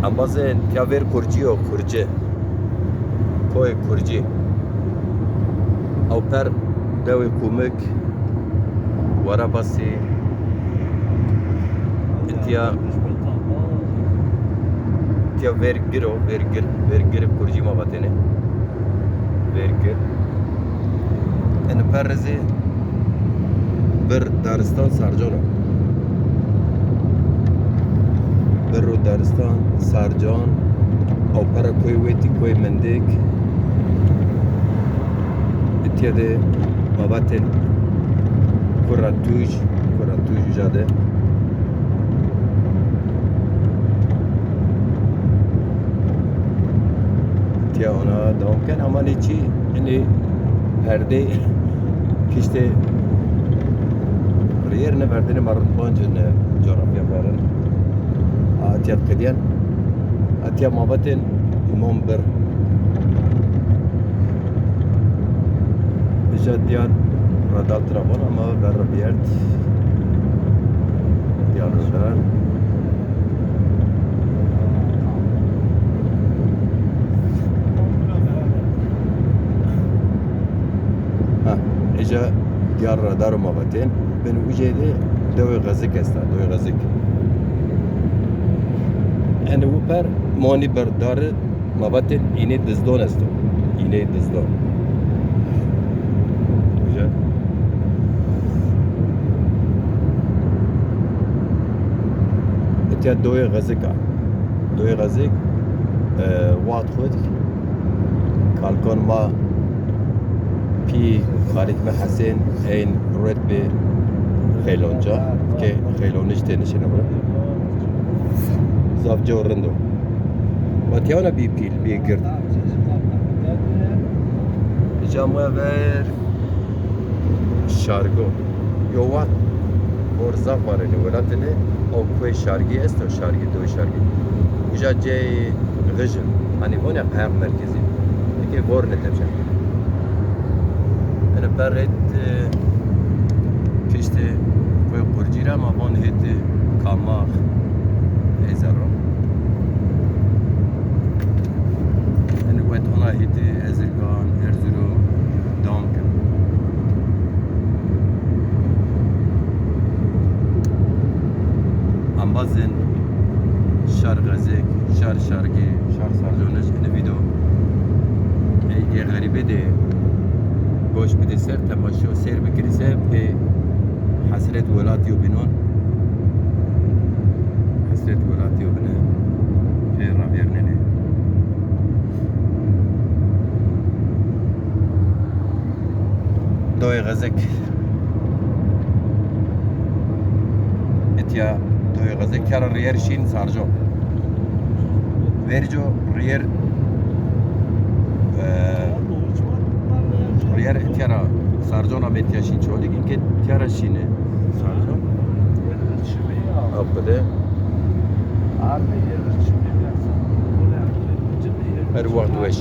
Ambazên ya ver kurcî û kurcê koyê kurcî ew per dewê kûmik were basî etiya vergir û vergir kurcî ma vatêne vergir ên per rizê bir daristan sarcana bir û daristan sarcan ew pera koyê wê tî koyê mendêk etiya de babatên kura tûj jade etiya ona devam ken ama nêçî hinê perdê piştê rêyer neverdinê me rindbancin coğrafya xwerin etiya diqediyan etiya mabatên mam bir Deja diyar radal trabon ama ver rabiyert diyar radal Deja diyar radar mabatin ben ujede dewe gazik esta dewe gazik yani bu per mani berdar mabatin ine dizdon esto ine dizdon güzel etiya dewe gazik waat khud kalkon ma پی خالد حسین این رد به خیلونجا که خیلونش تنشینه برای زافجا و رندو و تیانا بی پیل بی گرد جامعه ور شارگو یو وقت ورزاق بارنی ولاتنه او کوی شارگی است و شارگی دوی شارگی اجا جای غجل hani buna kayak merkezi ki borne tepşen أنا بريت كشت كوي قرجيرة ما بون هيت كاماخ إزارو أنا قلت أنا هيت أزرقان إرزرو دامكم أم بازن شار غزك شار شارجي شار سارجونش إن فيديو أي غريبة ده گوش بده سر تماشا سر بکریزه به حسرت ولاتی و بینون حسرت ولاتی و بینه به رابیرنه دوی غزک اتیا دوی غزک کار ریر شین سارجو ورجو ریر Yer tiyara sarjona metyaşin çoğuligin ki tiyara şine sarjon abde her vakit veş